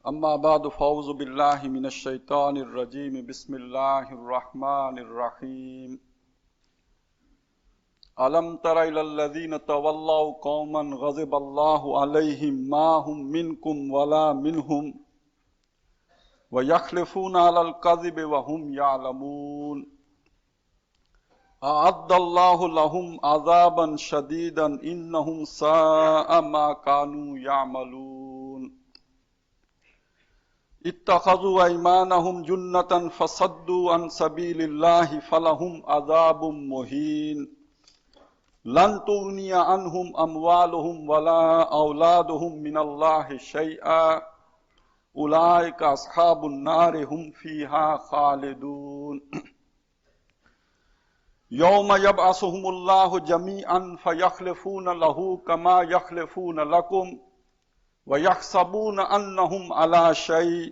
اما بعد فاعوذ باللہ من الشیطان الرجیم بسم اللہ الرحمن الرحیم الم تر الی الذین تولوا قوما غضب اللہ علیہم ما هم منکم ولا منہم ویخلفون علی الکذب وهم یعلمون اعد اللہ لهم عذابا شدیدا انہم ساء ما كانوا یعملون اتخذوا ایمانہم جنتا فصدوا عن سبیل اللہ فلہم عذاب مہین لن تغنی عنہم اموالہم ولا اولادہم من اللہ شیئا اولئک اصحاب النار ہم فیہا خالدون یوم یبعثہم اللہ جمیعا فیخلفون لہ کما یخلفون لکم وَيَحْسَبُونَ أَنَّهُمْ عَلَى شَيْءٍ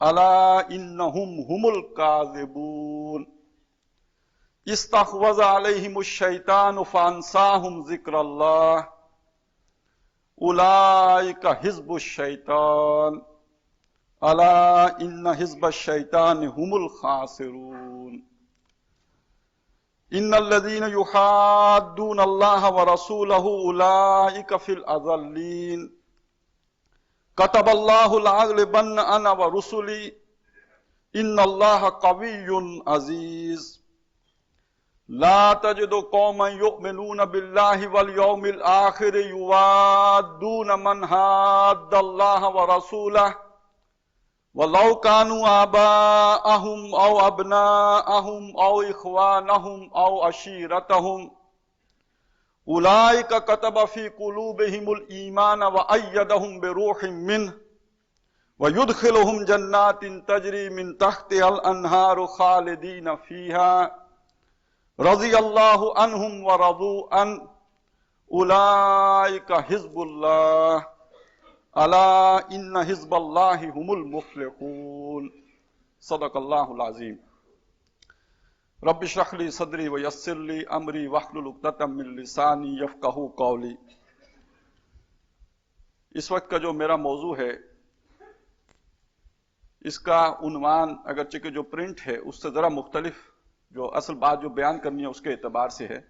أَلَا إِنَّهُمْ هُمُ الْكَاذِبُونَ اسْتَحْوَذَ عَلَيْهِمُ الشَّيْطَانُ فَأَنْسَاهُمْ ذِكْرَ اللَّهِ أُولَئِكَ حِزْبُ الشَّيْطَانِ أَلَا إِنَّ حِزْبَ الشَّيْطَانِ هُمُ الْخَاسِرُونَ إِنَّ الَّذِينَ يُحَادُّونَ اللَّهَ وَرَسُولَهُ أُولَئِكَ فِي الْأَذَلِّينَ كتب اللہ لأغلبن انا ورسلی ان اللہ قوی عزیز لا تجد قوما یؤمنون باللہ والیوم الآخر یوادون من حاد اللہ ورسولہ ولو كانوا آباءهم او ابناءهم او اخوانهم او عشیرتهم اولئک کتب فی قلوبہم الایمان وأیدہم بروح منہ ویدخلہم جنات تجری من تحتها الانہار خالدین فیہا رضی اللہ عنہم ورضوا عنہ اولئک حزب اللہ الا ان حزب اللہ هم المفلحون صدق اللہ العظیم رب اشرح لی صدری ویسر لی امری واحلل عقدۃ من لسانی یفقہوا قولی۔ اس وقت کا جو میرا موضوع ہے اس کا عنوان اگرچہ کہ جو پرنٹ ہے اس سے ذرا مختلف، جو اصل بات جو بیان کرنی ہے اس کے اعتبار سے ہے۔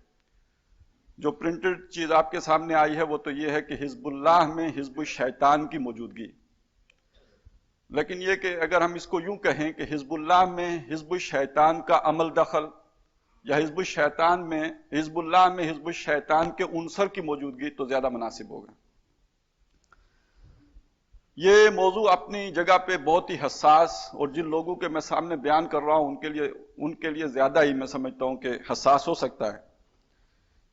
جو پرنٹڈ چیز آپ کے سامنے آئی ہے وہ تو یہ ہے کہ حزب اللہ میں حزب الشیطان کی موجودگی، لیکن یہ کہ اگر ہم اس کو یوں کہیں کہ حزب اللہ میں حزب الشیطان کا عمل دخل یا حزب اللہ میں حزب الشیطان کے عنصر کی موجودگی تو زیادہ مناسب ہوگا۔ یہ موضوع اپنی جگہ پہ بہت ہی حساس، اور جن لوگوں کے میں سامنے بیان کر رہا ہوں ان کے لیے زیادہ ہی میں سمجھتا ہوں کہ حساس ہو سکتا ہے۔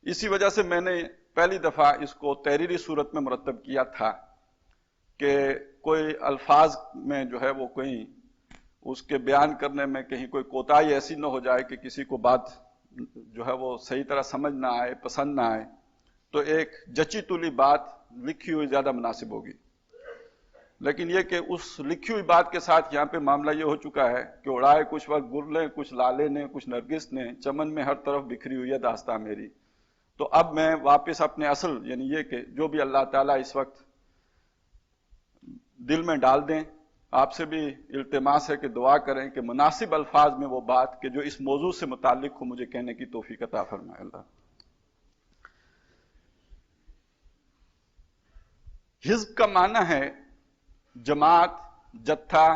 اسی وجہ سے میں نے پہلی دفعہ اس کو تحریری صورت میں مرتب کیا تھا کہ کوئی الفاظ میں جو ہے وہ کوئی اس کے بیان کرنے میں کہیں کوئی کوتاہی ایسی نہ ہو جائے کہ کسی کو بات جو ہے وہ صحیح طرح سمجھ نہ آئے، پسند نہ آئے، تو ایک جچی تلی بات لکھی ہوئی زیادہ مناسب ہوگی۔ لیکن یہ کہ اس لکھی ہوئی بات کے ساتھ یہاں پہ معاملہ یہ ہو چکا ہے کہ اڑائے کچھ وقت گرلیں، کچھ لالے نے، کچھ نرگس نے، چمن میں ہر طرف بکھری ہوئی ہے داستان میری۔ تو اب میں واپس اپنے اصل، یعنی یہ کہ جو بھی اللہ تعالیٰ اس وقت دل میں ڈال دیں، آپ سے بھی التماس ہے کہ دعا کریں کہ مناسب الفاظ میں وہ بات کہ جو اس موضوع سے متعلق ہو مجھے کہنے کی توفیق عطا فرمائے اللہ۔ حزب کا معنی ہے جماعت، جتھا،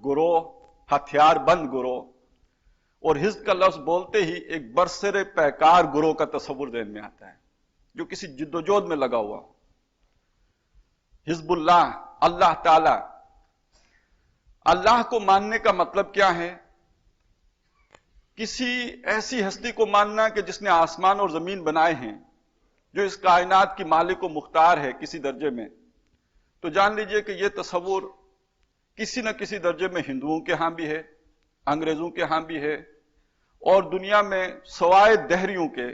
گروہ، ہتھیار بند گروہ، اور حزب کا لفظ بولتے ہی ایک برسر پیکار گروہ کا تصور ذہن میں آتا ہے جو کسی جدوجہد میں لگا ہوا۔ حزب اللہ، اللہ تعالی، اللہ کو ماننے کا مطلب کیا ہے؟ کسی ایسی ہستی کو ماننا کہ جس نے آسمان اور زمین بنائے ہیں، جو اس کائنات کی مالک و مختار ہے کسی درجے میں، تو جان لیجئے کہ یہ تصور کسی نہ کسی درجے میں ہندوؤں کے ہاں بھی ہے، انگریزوں کے ہاں بھی ہے، اور دنیا میں سوائے دہریوں کے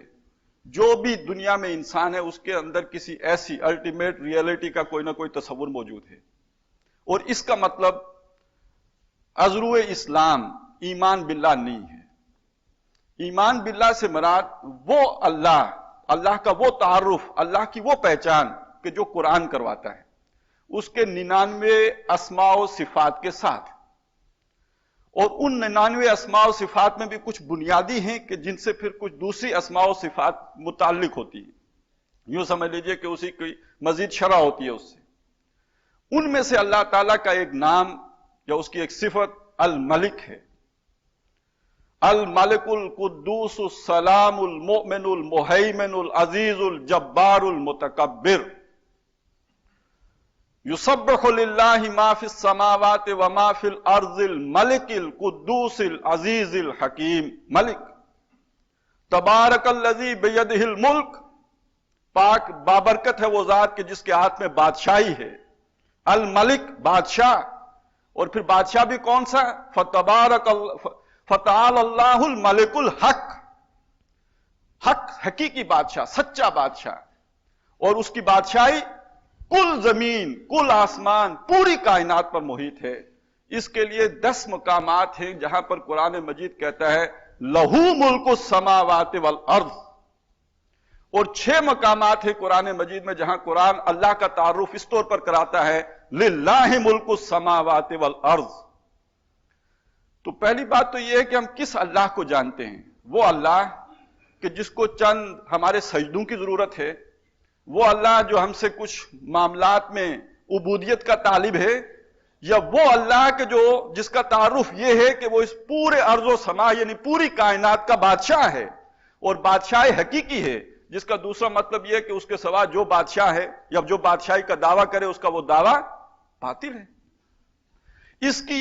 جو بھی دنیا میں انسان ہے اس کے اندر کسی ایسی الٹیمیٹ ریئلٹی کا کوئی نہ کوئی تصور موجود ہے۔ اور اس کا مطلب ازرو اسلام ایمان باللہ نہیں ہے۔ ایمان باللہ سے مراد وہ اللہ کا وہ تعارف، اللہ کی وہ پہچان کہ جو قرآن کرواتا ہے، اس کے 99 اسماء و صفات کے ساتھ، اور ان 99 اسماء و صفات میں بھی کچھ بنیادی ہیں کہ جن سے پھر کچھ دوسری اسماء و صفات متعلق ہوتی ہیں، یوں سمجھ لیجئے کہ اسی کی مزید شرح ہوتی ہے اس سے۔ ان میں سے اللہ تعالیٰ کا ایک نام یا اس کی ایک صفت الملک ہے، الملک القدوس السلام المؤمن المہیمن العزیز الجبار المتکبر، یسبح للہ ما فی السماوات وما فی الارض الملک القدوس العزیز الحکیم۔ ملک، تبارک الذی بیدہ الملک، پاک بابرکت ہے وہ ذات کہ جس کے ہاتھ میں بادشاہی ہے، الملک بادشاہ، اور پھر بادشاہ بھی کون سا؟ فتعال اللہ الملک الحق، حق حقیقی بادشاہ، سچا بادشاہ، اور اس کی بادشاہی کل زمین کل آسمان پوری کائنات پر محیط ہے۔ اس کے لیے 10 مقامات ہیں جہاں پر قرآن مجید کہتا ہے لہو ملک السماوات والارض، اور 6 مقامات ہیں قرآن مجید میں جہاں قرآن اللہ کا تعارف اس طور پر کراتا ہے للہ ملک السماوات والارض۔ تو پہلی بات تو یہ ہے کہ ہم کس اللہ کو جانتے ہیں؟ وہ اللہ کہ جس کو چند ہمارے سجدوں کی ضرورت ہے، وہ اللہ جو ہم سے کچھ معاملات میں عبودیت کا طالب ہے، یا وہ اللہ کہ جس کا تعارف یہ ہے کہ وہ اس پورے ارض و سما یعنی پوری کائنات کا بادشاہ ہے، اور بادشاہ حقیقی ہے، جس کا دوسرا مطلب یہ کہ اس کے سوا جو بادشاہ ہے یا جو بادشاہی کا دعویٰ کرے اس کا وہ دعویٰ باطل ہے۔ اس کی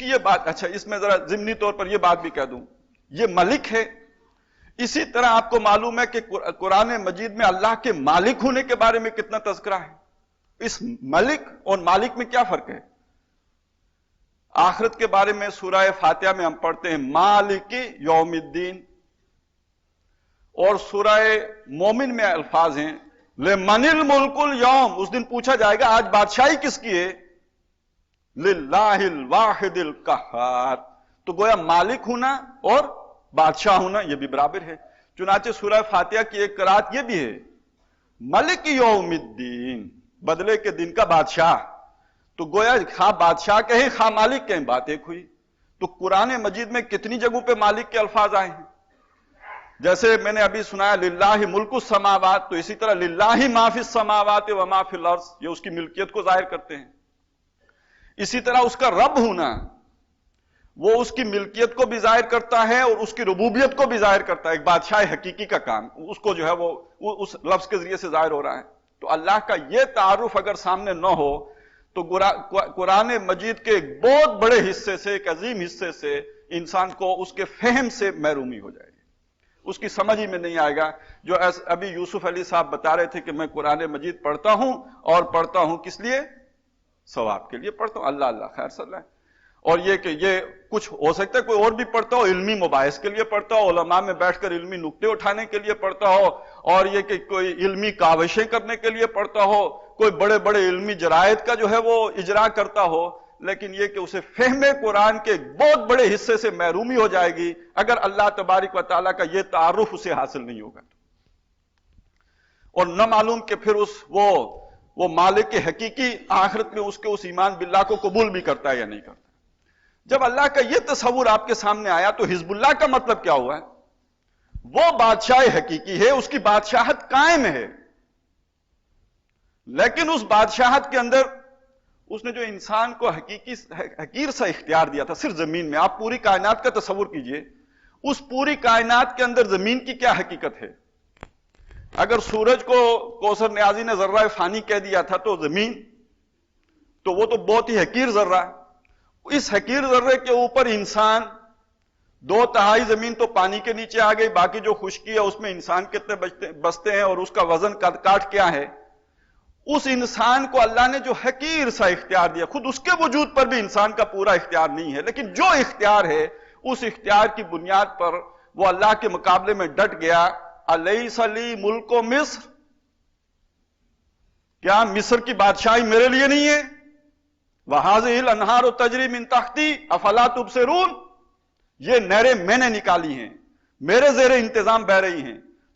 یہ بات، اچھا اس میں ذرا ضمنی طور پر یہ بات بھی کہہ دوں، یہ ملک ہے۔ اسی طرح آپ کو معلوم ہے کہ قرآن مجید میں اللہ کے مالک ہونے کے بارے میں کتنا تذکرہ ہے۔ اس ملک اور مالک میں کیا فرق ہے؟ آخرت کے بارے میں سورہ فاتحہ میں ہم پڑھتے ہیں مالک یوم الدین، اور سورہ مومن میں الفاظ ہیں لمن الملک اليوم، اس دن پوچھا جائے گا آج بادشاہی کس کی ہے؟ للہ الواحد القہار۔ تو گویا مالک ہونا اور بادشاہ ہونا یہ بھی برابر ہے۔ چنانچہ سورہ فاتحہ کی ایک قرات یہ بھی ہے ملک یوم الدین، بدلے کے دن کا بادشاہ۔ تو گویا خواہ بادشاہ کہیں خواہ مالک کہیں بات ایک ہوئی۔ تو قرآن مجید میں کتنی جگہوں پہ مالک کے الفاظ آئے ہیں؟ جیسے میں نے ابھی سنایا للہ ملک السماوات، تو اسی طرح للہ ما فی السماوات و ما فی الارض، یہ اس کی ملکیت کو ظاہر کرتے ہیں۔ اسی طرح اس کا رب ہونا، وہ اس کی ملکیت کو بھی ظاہر کرتا ہے اور اس کی ربوبیت کو بھی ظاہر کرتا ہے۔ ایک بادشاہ حقیقی کا کام اس کو جو ہے وہ اس لفظ کے ذریعے سے ظاہر ہو رہا ہے۔ تو اللہ کا یہ تعارف اگر سامنے نہ ہو تو قرآن مجید کے ایک بہت بڑے حصے سے، ایک عظیم حصے سے انسان کو اس کے فہم سے محرومی ہو جائے گی، اس کی سمجھ ہی میں نہیں آئے گا۔ جو ابھی یوسف علی صاحب بتا رہے تھے کہ میں قرآن مجید پڑھتا ہوں، اور پڑھتا ہوں کس لیے؟ ثواب کے لیے پڑھتا ہوں، اللہ اللہ خیر صلی اللہ۔ اور یہ کہ یہ کچھ ہو سکتا ہے کوئی اور بھی پڑھتا ہو، علمی مباحث کے لیے پڑھتا ہو، علماء میں بیٹھ کر علمی نکتے اٹھانے کے لیے پڑھتا ہو، اور یہ کہ کوئی علمی کاوشیں کرنے کے لیے پڑھتا ہو، کوئی بڑے بڑے علمی جرائد کا جو ہے وہ اجرا کرتا ہو، لیکن یہ کہ اسے فہم قرآن کے بہت بڑے حصے سے محرومی ہو جائے گی اگر اللہ تبارک و تعالیٰ کا یہ تعارف اسے حاصل نہیں ہوگا۔ اور نہ معلوم کہ پھر وہ مالک حقیقی آخرت میں اس ایمان باللہ کو قبول بھی کرتا ہے یا نہیں کرتا۔ جب اللہ کا یہ تصور آپ کے سامنے آیا تو حزب اللہ کا مطلب کیا ہوا ہے؟ وہ بادشاہ حقیقی ہے، اس کی بادشاہت قائم ہے، لیکن اس بادشاہت کے اندر اس نے جو انسان کو حقیر سا اختیار دیا تھا صرف زمین میں۔ آپ پوری کائنات کا تصور کیجئے، اس پوری کائنات کے اندر زمین کی کیا حقیقت ہے؟ اگر سورج کو کوثر نیازی نے ذرہ فانی کہہ دیا تھا تو زمین تو وہ تو بہت ہی حقیر ذرہ ہے۔ اس حقیر ذرے کے اوپر انسان، 2/3 زمین تو پانی کے نیچے آ گئی، باقی جو خشکی ہے اس میں انسان کتنے بستے ہیں اور اس کا وزن کاٹ کیا ہے؟ اس انسان کو اللہ نے جو حقیر سا اختیار دیا، خود اس کے وجود پر بھی انسان کا پورا اختیار نہیں ہے، لیکن جو اختیار ہے اس اختیار کی بنیاد پر وہ اللہ کے مقابلے میں ڈٹ گیا۔ الیس لی ملک مصر، کیا مصر کی بادشاہی میرے لیے نہیں ہے؟ وَهَذِهِ الْأَنْهَارُ تَجْرِي مِن تَحْتِي أَفَلَا تُبْصِرُونَ، یہ نہریں میں نے نکالی ہیں، میرے زیر انتظام بہ رہی ہیں،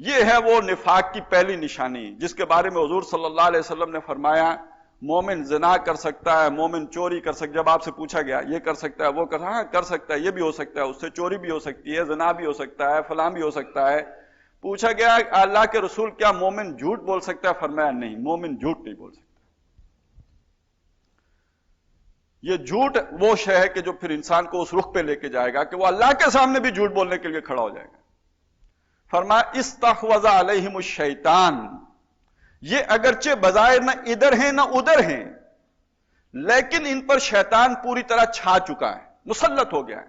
یہ ہے وہ نفاق کی پہلی نشانی جس کے بارے میں حضور صلی اللہ علیہ وسلم نے فرمایا مومن زنا کر سکتا ہے، مومن چوری کر سکتا ہے۔ جب آپ سے پوچھا گیا یہ کر سکتا ہے، وہ کر سکتا ہے، یہ بھی ہو سکتا ہے، اس سے چوری بھی ہو سکتی ہے، زنا بھی ہو سکتا ہے، فلاں بھی ہو سکتا ہے۔ پوچھا گیا اللہ کے رسول کیا مومن جھوٹ بول سکتا ہے؟ فرمایا نہیں، مومن جھوٹ نہیں بول سکتا۔ یہ جھوٹ وہ شے ہے کہ جو پھر انسان کو اس رخ پہ لے کے جائے گا کہ وہ اللہ کے سامنے بھی جھوٹ بولنے کے لیے کھڑا ہو جائے گا۔ فرمایا استحوذ علیہم الشیطان، یہ اگرچہ بظاہر نہ ادھر ہیں نہ ادھر ہیں، لیکن ان پر شیطان پوری طرح چھا چکا ہے، مسلط ہو گیا ہے۔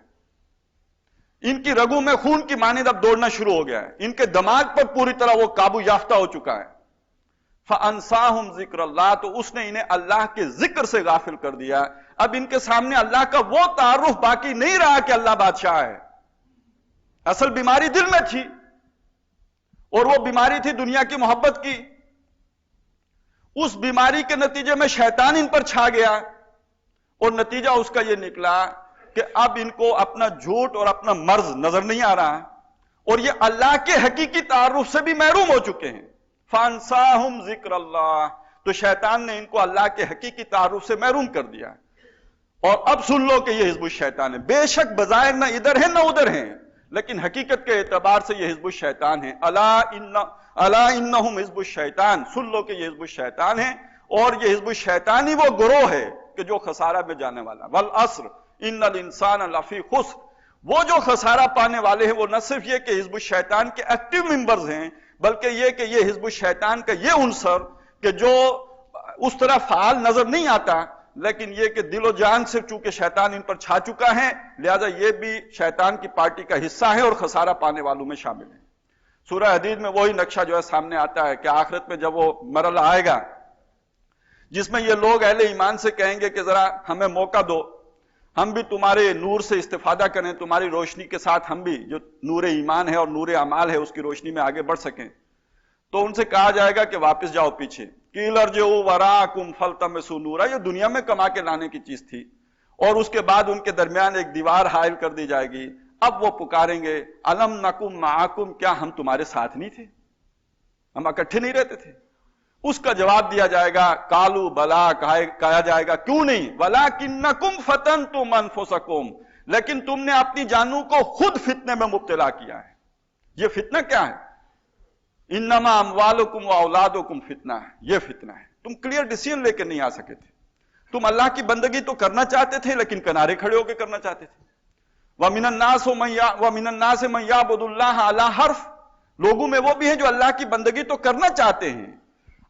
ان کی رگوں میں خون کی مانند اب دوڑنا شروع ہو گیا ہے، ان کے دماغ پر پوری طرح وہ قابو یافتہ ہو چکا ہے۔ فَأَنْسَاهُمْ ذِكْرَ اللَّهِ، تو اس نے انہیں اللہ کے ذکر سے غافل کر دیا۔ اب ان کے سامنے اللہ کا وہ تعارف باقی نہیں رہا کہ اللہ بادشاہ ہے۔ اصل بیماری دل میں تھی، اور وہ بیماری تھی دنیا کی محبت کی۔ اس بیماری کے نتیجے میں شیطان ان پر چھا گیا، اور نتیجہ اس کا یہ نکلا کہ اب ان کو اپنا جھوٹ اور اپنا مرض نظر نہیں آ رہا، اور یہ اللہ کے حقیقی تعارف سے بھی محروم ہو چکے ہیں۔ فَأَنْسَاهُمْ ذِكْرَ اللَّهِ، تو شیطان نے ان کو اللہ کے حقیقی تعارف سے محروم کر دیا۔ اور اب سن لو کہ یہ حزب الشیطان ہے، بے شک بظاہر نہ ادھر ہیں نہ ادھر ہیں، لیکن حقیقت کے اعتبار سے یہ حزب الشیطان ہے۔ الا انہم حزب الشیطان، سن لو کہ یہ حزب الشیطان ہے، اور یہ حزب الشیطان ہی وہ گروہ ہے کہ جو خسارہ میں جانے والا۔ والعصر ان الانسان لفی خسر، وہ جو خسارہ پانے والے ہیں وہ نہ صرف یہ کہ حزب الشیطان کے ایکٹیو ممبرز ہیں، بلکہ یہ کہ یہ حزب الشیطان کا یہ عنصر کہ جو اس طرح فعال نظر نہیں آتا، لیکن یہ کہ دل و جان سے چونکہ شیطان ان پر چھا چکا ہے، لہذا یہ بھی شیطان کی پارٹی کا حصہ ہے اور خسارہ پانے والوں میں شامل ہے۔ سورہ حدید میں وہی نقشہ جو ہے سامنے آتا ہے کہ آخرت میں جب وہ مرحلہ آئے گا جس میں یہ لوگ اہل ایمان سے کہیں گے کہ ذرا ہمیں موقع دو، ہم بھی تمہارے نور سے استفادہ کریں، تمہاری روشنی کے ساتھ ہم بھی جو نور ایمان ہے اور نور اعمال ہے اس کی روشنی میں آگے بڑھ سکیں۔ تو ان سے کہا جائے گا کہ واپس جاؤ پیچھے، قیل ارجعوا وراءکم فالتمسوا نورا، یہ دنیا میں کما کے لانے کی چیز تھی، اور اس کے بعد ان کے درمیان ایک دیوار حائل کر دی جائے گی۔ اب وہ پکاریں گے الم نکم معکم، کیا ہم تمہارے ساتھ نہیں تھے، ہم اکٹھے نہیں رہتے تھے؟ اس کا جواب دیا جائے گا کالو بلا، کہا جائے گا کیوں نہیں، ولکنکم فتنتم انفسکم، لیکن تم نے اپنی جانوں کو خود فتنے میں مبتلا کیا ہے۔ یہ فتنہ کیا ہے؟ انما اموالکم واولادکم فتنہ ہے، یہ فتنہ ہے۔ تم کلیئر ڈیسیژن لے کے نہیں آ سکے تھے، تم اللہ کی بندگی تو کرنا چاہتے تھے لیکن کنارے کھڑے ہو کے کرنا چاہتے تھے۔ وَمِنَ النَّاسِ مَن يَعْبُدُ اللَّهَ عَلَى حَرْفٍ، لوگوں میں وہ بھی ہیں جو اللہ کی بندگی تو کرنا چاہتے ہیں،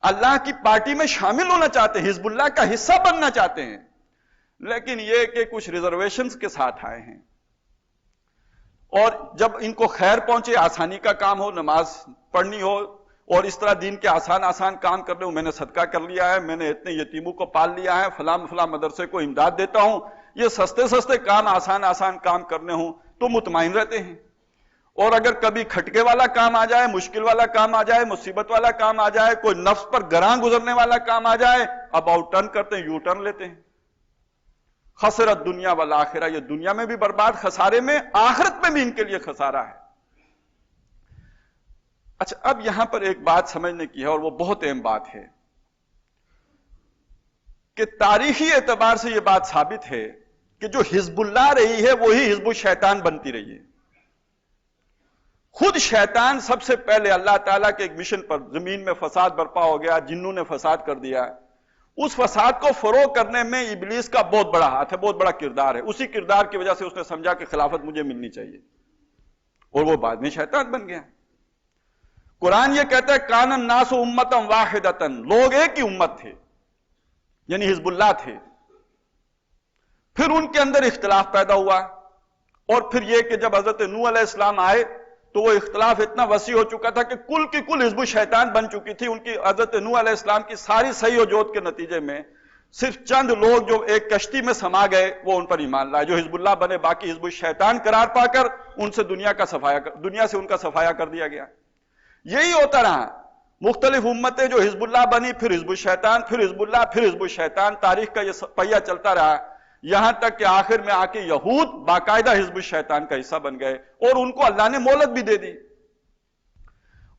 اللہ کی پارٹی میں شامل ہونا چاہتے ہیں، حزب اللہ کا حصہ بننا چاہتے ہیں، لیکن یہ کہ کچھ ریزرویشنز کے ساتھ آئے ہیں۔ اور جب ان کو خیر پہنچے، آسانی کا کام ہو، نماز پڑھنی ہو اور اس طرح دین کے آسان کام کرنے ہوں، میں نے صدقہ کر لیا ہے، میں نے اتنے یتیموں کو پال لیا ہے، فلاں مدرسے کو امداد دیتا ہوں، یہ سستے کام، آسان کام کرنے ہوں تو مطمئن رہتے ہیں۔ اور اگر کبھی کھٹکے والا کام آ جائے، مشکل والا کام آ جائے، مصیبت والا کام آ جائے، کوئی نفس پر گراں گزرنے والا کام آ جائے، اب آؤٹ ٹرن کرتے ہیں، یو ٹرن لیتے ہیں۔ خسرت دنیا والآخرہ، یہ دنیا میں بھی برباد، خسارے میں، آخرت میں بھی ان کے لیے خسارہ ہے۔ اچھا، اب یہاں پر ایک بات سمجھنے کی ہے اور وہ بہت اہم بات ہے کہ تاریخی اعتبار سے یہ بات ثابت ہے کہ جو حزب اللہ رہی ہے وہی حزب الشیطان بنتی رہی ہے۔ خود شیطان سب سے پہلے اللہ تعالیٰ کے ایک مشن پر، زمین میں فساد برپا ہو گیا، جنوں نے فساد کر دیا، اس فساد کو فروغ کرنے میں ابلیس کا بہت بڑا ہاتھ ہے، بہت بڑا کردار ہے۔ اسی کردار کی وجہ سے اس نے سمجھا کہ خلافت مجھے ملنی چاہیے، اور وہ بعد میں شیطان بن گیا۔ قرآن یہ کہتا ہے کان الناس امتا واحدۃ، لوگ ایک ہی امت تھے، یعنی حزب اللہ تھے۔ پھر ان کے اندر اختلاف پیدا ہوا، اور پھر یہ کہ جب حضرت نوح علیہ السلام آئے تو وہ اختلاف اتنا وسیع ہو چکا تھا کہ کل کی کل حزب الشیطان بن چکی تھی۔ ان کی حضرت نوح علیہ السلام کی ساری صحیح و جود کے نتیجے میں صرف چند لوگ جو ایک کشتی میں سما گئے وہ ان پر ایمان لائے، جو حزب اللہ بنے، باقی حزب الشیطان قرار پا کر ان سے دنیا سے ان کا صفایا کر دیا گیا۔ یہی ہوتا رہا، مختلف امتیں جو حزب اللہ بنی، پھر حزب الشیطان، پھر حزب اللہ، پھر حزب الشیطان، تاریخ کا یہ پہیہ چلتا رہا، یہاں تک کہ آخر میں آ کے یہود باقاعدہ حزب الشیطان کا حصہ بن گئے، اور ان کو اللہ نے مہلت بھی دے دی۔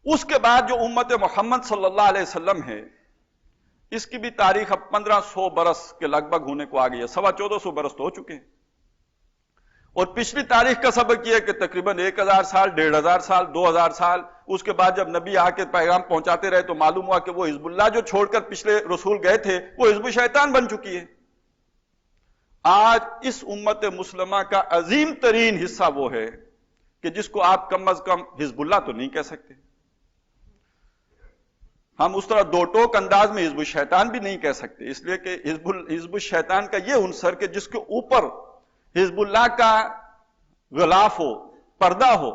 اس کے بعد جو امت محمد صلی اللہ علیہ وسلم ہے، اس کی بھی تاریخ اب 1500 برس کے لگ بھگ ہونے کو آ گئی ہے، 1450 برس تو ہو چکے ہیں۔ اور پچھلی تاریخ کا سبق یہ ہے کہ تقریباً 1000 سال، 1500 سال، 2000 سال، اس کے بعد جب نبی آ کے پیغام پہنچاتے رہے تو معلوم ہوا کہ وہ حزب اللہ جو چھوڑ کر پچھلے رسول گئے تھے وہ حزب شیطان بن چکی ہے۔ آج اس امت مسلمہ کا عظیم ترین حصہ وہ ہے کہ جس کو آپ کم از کم حزب اللہ تو نہیں کہہ سکتے، ہم اس طرح دو ٹوک انداز میں حزب الشیطان بھی نہیں کہہ سکتے، اس لیے کہ حزب الشیطان کا یہ عنصر کہ جس کے اوپر حزب اللہ کا غلاف ہو، پردہ ہو،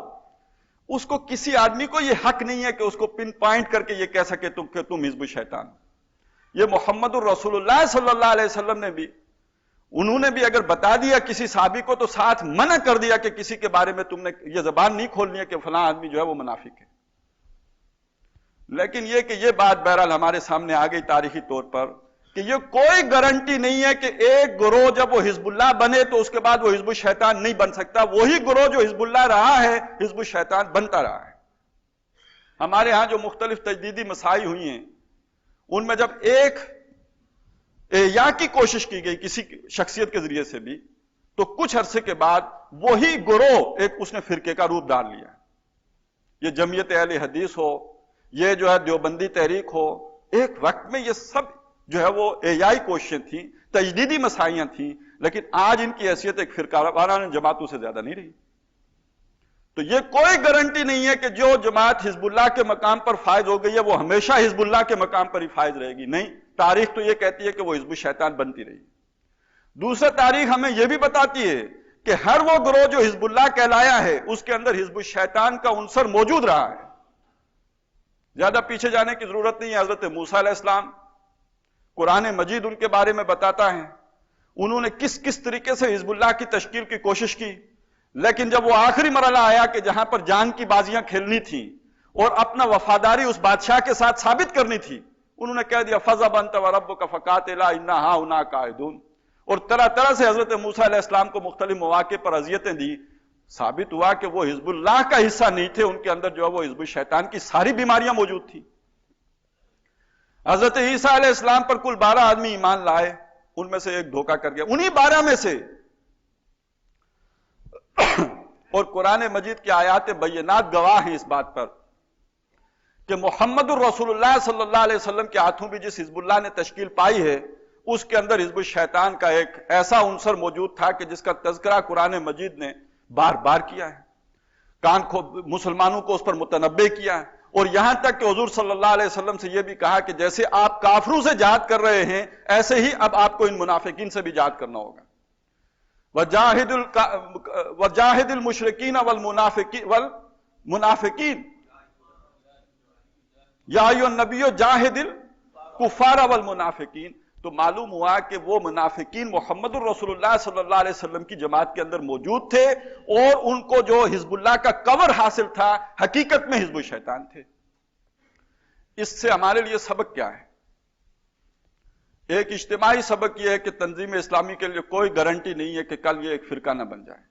اس کو کسی آدمی کو یہ حق نہیں ہے کہ اس کو پن پوائنٹ کر کے یہ کہہ سکے کہ تم حزب الشیطان۔ یہ محمد الرسول اللہ صلی اللہ علیہ وسلم نے بھی، انہوں نے بھی اگر بتا دیا کسی صحابی کو تو ساتھ منع کر دیا کہ کسی کے بارے میں تم نے یہ زبان نہیں کھولنی ہے کہ فلاں آدمی جو ہے وہ منافق ہے۔ لیکن یہ کہ یہ بات بہرحال ہمارے سامنے آ گئی تاریخی طور پر کہ یہ کوئی گارنٹی نہیں ہے کہ ایک گروہ جب وہ حزب اللہ بنے تو اس کے بعد وہ حزب الشیطان نہیں بن سکتا، وہی گروہ جو حزب اللہ رہا ہے حزب الشیطان بنتا رہا ہے۔ ہمارے ہاں جو مختلف تجدیدی مساعی ہوئی ہیں ان میں جب ایک احیاء کی کوشش کی گئی کسی شخصیت کے ذریعے سے بھی تو کچھ عرصے کے بعد وہی گروہ ایک اس نے فرقے کا روپ ڈال لیا۔ یہ جمعیت اہل حدیث ہو، یہ جو ہے دیوبندی تحریک ہو، ایک وقت میں یہ سب جو ہے وہ احیائی کوششیں تھیں، تجدیدی مسائیاں تھیں، لیکن آج ان کی حیثیت ایک فرقہ وارانہ جماعتوں سے زیادہ نہیں رہی۔ تو یہ کوئی گارنٹی نہیں ہے کہ جو جماعت حزب اللہ کے مقام پر فائز ہو گئی ہے وہ ہمیشہ حزب اللہ کے مقام پر ہی فائز رہے گی، نہیں، تاریخ تو یہ کہتی ہے کہ وہ حزب الشیطان بنتی رہی۔ دوسرا تاریخ ہمیں یہ بھی بتاتی ہے کہ ہر وہ گروہ جو حزب اللہ کہلایا ہے اس کے اندر حزب الشیطان کا عنصر موجود رہا ہے۔ زیادہ پیچھے جانے کی ضرورت نہیں ہے، حضرت موسیٰ علیہ السلام، قرآن مجید ان کے بارے میں بتاتا ہے انہوں نے کس کس طریقے سے حزب اللہ کی تشکیل کی کوشش کی، لیکن جب وہ آخری مرحلہ آیا کہ جہاں پر جان کی بازیاں کھیلنی تھیں اور اپنا وفاداری اس بادشاہ کے ساتھ ثابت کرنی تھی، انہوں نے کہہ دیا فَذْهَبْ أَنْتَ وَرَبُّكَ فَقَاتِلَا إِنَّا هَاهُنَا قَاعِدُونَ، اور طرح طرح سے حضرت موسیٰ علیہ السلام کو مختلف مواقع پر اذیتیں دی۔ ثابت ہوا کہ وہ حزب اللہ کا حصہ نہیں تھے، ان کے اندر جو ہے وہ حزب الشیطان کی ساری بیماریاں موجود تھی۔ حضرت عیسیٰ علیہ السلام پر کل 12 آدمی ایمان لائے، ان میں سے ایک دھوکہ کر گیا، انہی 12 میں سے۔ اور قرآن مجید کی آیات بینات گواہ ہیں اس بات پر کہ محمد الرسول اللہ صلی اللہ علیہ وسلم کے ہاتھوں بھی جس حزب اللہ نے تشکیل پائی ہے اس کے اندر حزب الشیطان کا ایک ایسا عنصر موجود تھا کہ جس کا تذکرہ قرآن مجید نے بار بار کیا ہے، مسلمانوں کو اس پر متنبہ کیا ہے، اور یہاں تک کہ حضور صلی اللہ علیہ وسلم سے یہ بھی کہا کہ جیسے آپ کافروں سے جہاد کر رہے ہیں ایسے ہی اب آپ کو ان منافقین سے بھی جہاد کرنا ہوگا۔ وَجَاهِدِ الْمُشْرِكِينَ وَالْمُنَافِقِينَ یا ایھا النبی جاہد الکفار والمنافقین۔ تو معلوم ہوا کہ وہ منافقین محمد الرسول اللہ صلی اللہ علیہ وسلم کی جماعت کے اندر موجود تھے اور ان کو جو حزب اللہ کا کور حاصل تھا حقیقت میں حزب الشیطان تھے۔ اس سے ہمارے لیے سبق کیا ہے؟ ایک اجتماعی سبق یہ ہے کہ تنظیم اسلامی کے لیے کوئی گارنٹی نہیں ہے کہ کل یہ ایک فرقہ نہ بن جائے،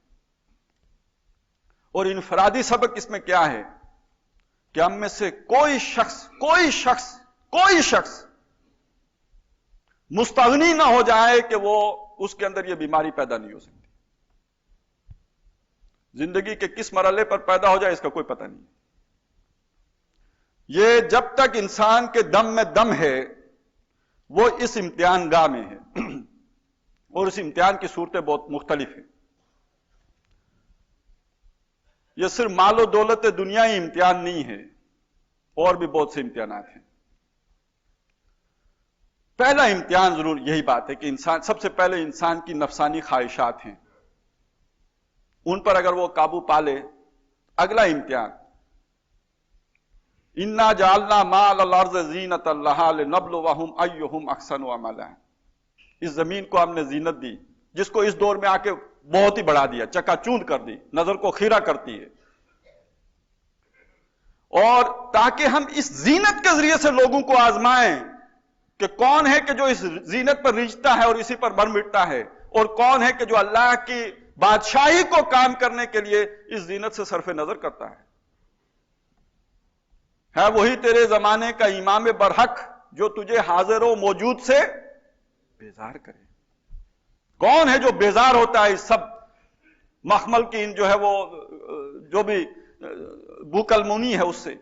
اور انفرادی سبق اس میں کیا ہے کہ ہم میں سے کوئی شخص مستغنی نہ ہو جائے کہ وہ اس کے اندر یہ بیماری پیدا نہیں ہو سکتی۔ زندگی کے کس مرحلے پر پیدا ہو جائے اس کا کوئی پتہ نہیں۔ یہ جب تک انسان کے دم میں دم ہے وہ اس امتحان گاہ میں ہے، اور اس امتحان کی صورتیں بہت مختلف ہیں۔ یہ صرف مال و دولت دنیائی امتحان نہیں ہے، اور بھی بہت سے امتحانات ہیں۔ پہلا امتحان ضرور یہی بات ہے کہ انسان سب سے پہلے انسان کی نفسانی خواہشات ہیں، ان پر اگر وہ قابو پا لے، اگلا امتحان اِنَّا جَعَلْنَا مَا عَلَى الْأَرْضِ زِینَةً لَهَا لِنَبْلُوَهُمْ أَيُّهُمْ أَحْسَنُ عَمَلًا۔ اس زمین کو ہم نے زینت دی جس کو اس دور میں آ کے بہت ہی بڑھا دیا، چکا چوند کر دی، نظر کو خیرہ کرتی ہے، اور تاکہ ہم اس زینت کے ذریعے سے لوگوں کو آزمائیں کہ کون ہے کہ جو اس زینت پر رجتا ہے اور اسی پر مر مٹتا ہے، اور کون ہے کہ جو اللہ کی بادشاہی کو کام کرنے کے لیے اس زینت سے صرف نظر کرتا ہے۔ ہے وہی تیرے زمانے کا امام برحق جو تجھے حاضر و موجود سے بیزار کرے. کون ہے جو بیزار ہوتا ہے اس سب مخمل کی جو ہے وہ جو بھی بوکلمونی ہے اس سے؟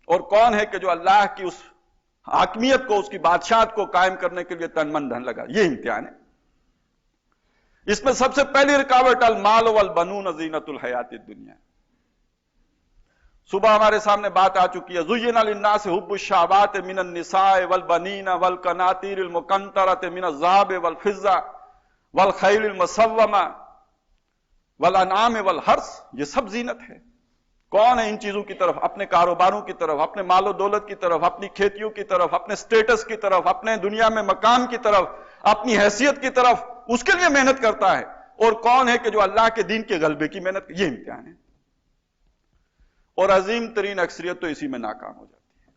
اور کون ہے کہ جو اللہ کی اس حاکمیت کو، اس کی بادشاہت کو قائم کرنے کے لیے تن من دھن لگا؟ یہ امتحان ہے. اس میں سب سے پہلی رکاوٹ المال والبنون زینت الحیات الدنیا. صبح ہمارے سامنے بات آ چکی ہے. زین للناس حب الشہوات من النساء والبنین والقناطیر المقنطرۃ من الذهب والفضہ والخیل المسومہ والانعام والحرث. یہ سب زینت ہے. کون ہے ان چیزوں کی طرف، اپنے کاروباروں کی طرف، اپنے مال و دولت کی طرف، اپنی کھیتیوں کی طرف، اپنے سٹیٹس کی طرف، اپنے دنیا میں مقام کی طرف، اپنی حیثیت کی طرف، اس کے لیے محنت کرتا ہے؟ اور کون ہے کہ جو اللہ کے دین کے غلبے کی محنت؟ یہ امتحان ہے. اور عظیم ترین اکثریت تو اسی میں ناکام ہو جاتی ہے.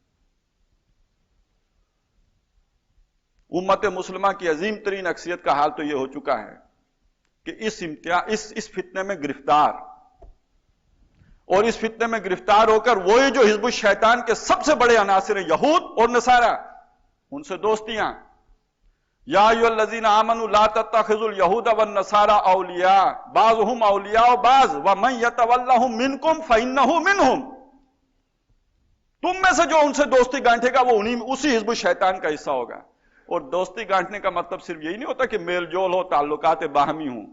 امت مسلمہ کی عظیم ترین اکثریت کا حال تو یہ ہو چکا ہے کہ اس فتنے میں گرفتار، اور اس فتنے میں گرفتار ہو کر وہی جو حزب الشیطان کے سب سے بڑے عناصر ہیں یہود اور نصارہ، ان سے دوستیاں. یا ایھا الذین آمنوا لا تتخذوا اليہود والنصارى اولیاء بعضهم اولیاء بعض ومن یتولهم منکم فانہ منہم. تم میں سے جو ان سے دوستی گانٹھے گا وہ اسی حزب الشیطان کا حصہ ہوگا. اور دوستی گانٹھنے کا مطلب صرف یہی نہیں ہوتا کہ میل جول ہو، تعلقات باہمی ہوں.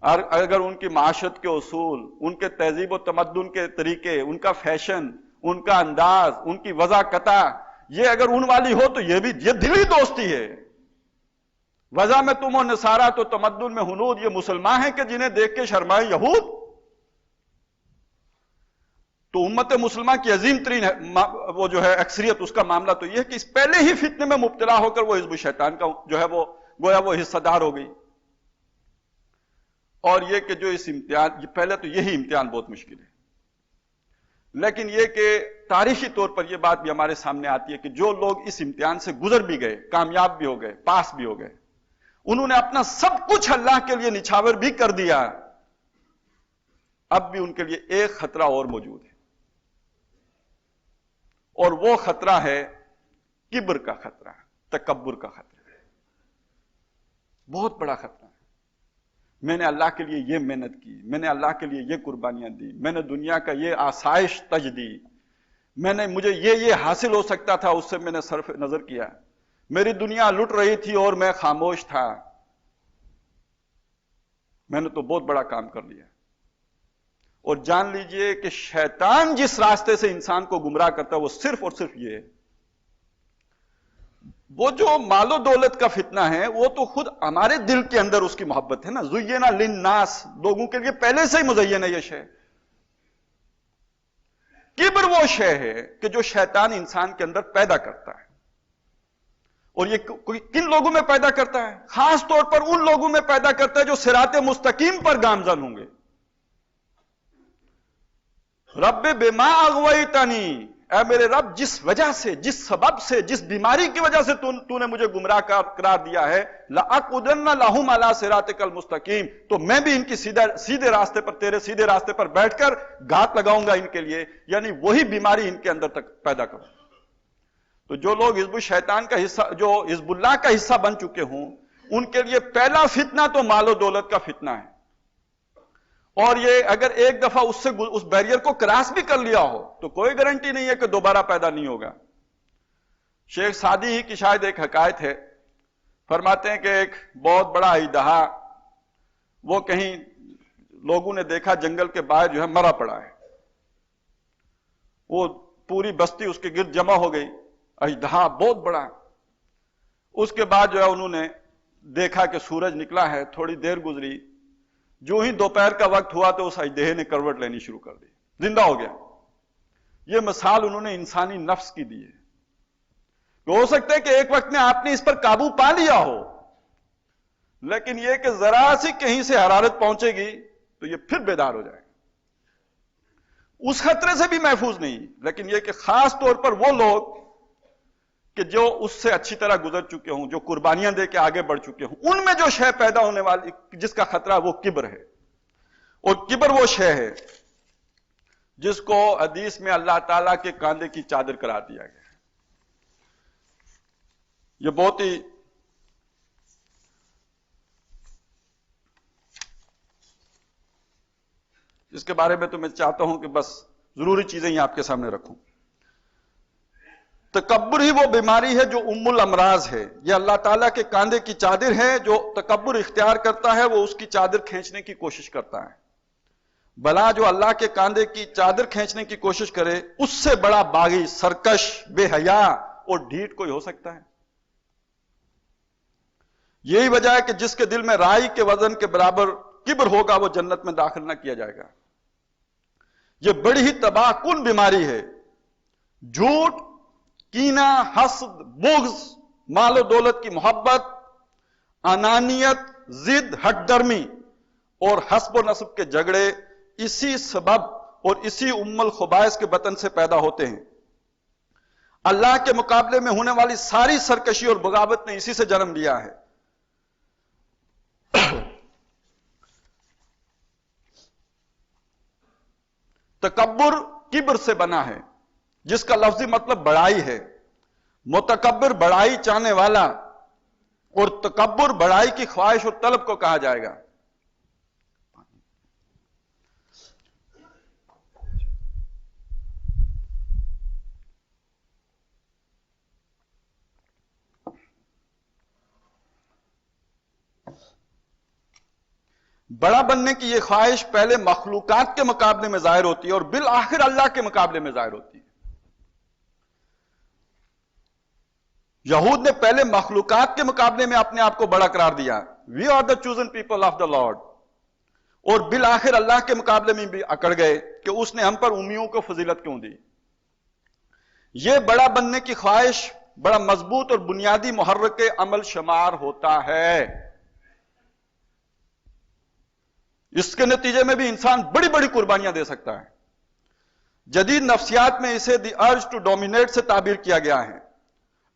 اگر ان کی معاشرت کے اصول، ان کے تہذیب و تمدن کے طریقے، ان کا فیشن، ان کا انداز، ان کی وضاقتہ، یہ اگر ان والی ہو تو یہ دلی دوستی ہے. وضع میں تم اور نصارہ تو تمدن میں ہنود. یہ مسلمان ہیں کہ جنہیں دیکھ کے شرمائے یہود. تو امت مسلمہ کی عظیم ترین وہ جو ہے اکثریت، اس کا معاملہ تو یہ ہے کہ اس پہلے ہی فتنے میں مبتلا ہو کر وہ حزب الشیطان کا جو ہے وہ گویا وہ حصہ دار ہو گئی. اور یہ کہ جو اس امتحان، پہلے تو یہی امتحان بہت مشکل ہے. لیکن یہ کہ تاریخی طور پر یہ بات بھی ہمارے سامنے آتی ہے کہ جو لوگ اس امتحان سے گزر بھی گئے، کامیاب بھی ہو گئے، پاس بھی ہو گئے، انہوں نے اپنا سب کچھ اللہ کے لیے نچھاور بھی کر دیا، اب بھی ان کے لیے ایک خطرہ اور موجود ہے. اور وہ خطرہ ہے کبر کا خطرہ، تکبر کا خطرہ. بہت بڑا خطرہ ہے. میں نے اللہ کے لیے یہ محنت کی، میں نے اللہ کے لیے یہ قربانیاں دی، میں نے دنیا کا یہ آسائش تج دی، مجھے یہ حاصل ہو سکتا تھا، اس سے میں نے صرف نظر کیا. میری دنیا لٹ رہی تھی اور میں خاموش تھا. میں نے تو بہت بڑا کام کر لیا. اور جان لیجئے کہ شیطان جس راستے سے انسان کو گمراہ کرتا ہے وہ صرف اور صرف یہ ہے. وہ جو مال و دولت کا فتنہ ہے وہ تو خود ہمارے دل کے اندر اس کی محبت ہے نا. زینا للناس، لوگوں کے لیے پہلے سے ہی مزین ہے یہ شے. کبر وہ شے ہے کہ جو شیطان انسان کے اندر پیدا کرتا ہے. اور یہ کن لوگوں میں پیدا کرتا ہے؟ خاص طور پر ان لوگوں میں پیدا کرتا ہے جو صراط مستقیم پر گامزن ہوں گے. رب بما اغویتنی، اے میرے رب جس وجہ سے، جس سبب سے، جس بیماری کی وجہ سے تو نے مجھے گمراہ قرار دیا ہے، لَأَقْعُدَنَّ لَهُمْ عَلَىٰ صِرَاطِكَ الْمُسْتَقِيمِ، تو میں بھی ان کی سیدھے راستے پر، تیرے سیدھے راستے پر بیٹھ کر گھات لگاؤں گا ان کے لیے، یعنی وہی بیماری ان کے اندر تک پیدا کروں. تو جو لوگ حزب الشیطان کا حصہ، جو حزب اللہ کا حصہ بن چکے ہوں، ان کے لیے پہلا فتنہ تو مال و دولت کا فتنہ ہے. اور یہ اگر ایک دفعہ اس بیریئر کو کراس بھی کر لیا ہو تو کوئی گارنٹی نہیں ہے کہ دوبارہ پیدا نہیں ہوگا. شیخ سعدی ہی کی شاید ایک حکایت ہے. فرماتے ہیں کہ ایک بہت بڑا اژدہا، وہ کہیں لوگوں نے دیکھا جنگل کے باہر جو ہے مرا پڑا ہے. وہ پوری بستی اس کے گرد جمع ہو گئی، اژدہا بہت بڑا. اس کے بعد جو ہے انہوں نے دیکھا کہ سورج نکلا ہے، تھوڑی دیر گزری، جو ہی دوپہر کا وقت ہوا تو اس اژدہے نے کروٹ لینی شروع کر دی، زندہ ہو گیا. یہ مثال انہوں نے انسانی نفس کی دی ہے. ہو سکتا ہے کہ ایک وقت میں آپ نے اس پر قابو پا لیا ہو، لیکن یہ کہ ذرا سی کہیں سے حرارت پہنچے گی تو یہ پھر بیدار ہو جائے گا. اس خطرے سے بھی محفوظ نہیں. لیکن یہ کہ خاص طور پر وہ لوگ کہ جو اس سے اچھی طرح گزر چکے ہوں، جو قربانیاں دے کے آگے بڑھ چکے ہوں، ان میں جو شے پیدا ہونے والی جس کا خطرہ وہ کبر ہے. اور کبر وہ شے ہے جس کو حدیث میں اللہ تعالیٰ کے کاندھے کی چادر قرار دیا گیا ہے. یہ بہت ہی اس کے بارے میں تو میں چاہتا ہوں کہ بس ضروری چیزیں ہی آپ کے سامنے رکھوں. تکبر ہی وہ بیماری ہے جو ام الامراض ہے. یہ اللہ تعالیٰ کے کاندھے کی چادر ہے. جو تکبر اختیار کرتا ہے وہ اس کی چادر کھینچنے کی کوشش کرتا ہے. بلا جو اللہ کے کاندھے کی چادر کھینچنے کی کوشش کرے اس سے بڑا باغی، سرکش، بے حیا اور ڈھیٹ کوئی ہو سکتا ہے؟ یہی وجہ ہے کہ جس کے دل میں رائی کے وزن کے برابر کبر ہوگا وہ جنت میں داخل نہ کیا جائے گا. یہ بڑی ہی تباہ کن بیماری ہے. جھوٹ، کینہ، حسد، بغض، مال و دولت کی محبت، انانیت، ضد، ہٹ درمی اور حسب و نسب کے جھگڑے اسی سبب اور اسی ام الخبائث کے بطن سے پیدا ہوتے ہیں. اللہ کے مقابلے میں ہونے والی ساری سرکشی اور بغاوت نے اسی سے جنم لیا ہے. تکبر کبر سے بنا ہے جس کا لفظی مطلب بڑائی ہے. متکبر بڑائی چاہنے والا اور تکبر بڑائی کی خواہش اور طلب کو کہا جائے گا. بڑا بننے کی یہ خواہش پہلے مخلوقات کے مقابلے میں ظاہر ہوتی ہے اور بالآخر اللہ کے مقابلے میں ظاہر ہوتی ہے. یہود نے پہلے مخلوقات کے مقابلے میں اپنے آپ کو بڑا قرار دیا. We are the chosen people of the lord. اور بالآخر اللہ کے مقابلے میں بھی اکڑ گئے کہ اس نے ہم پر امیوں کو فضیلت کیوں دی. یہ بڑا بننے کی خواہش بڑا مضبوط اور بنیادی محرک عمل شمار ہوتا ہے. اس کے نتیجے میں بھی انسان بڑی بڑی قربانیاں دے سکتا ہے. جدید نفسیات میں اسے دی ارج ٹو ڈومینیٹ سے تعبیر کیا گیا ہے.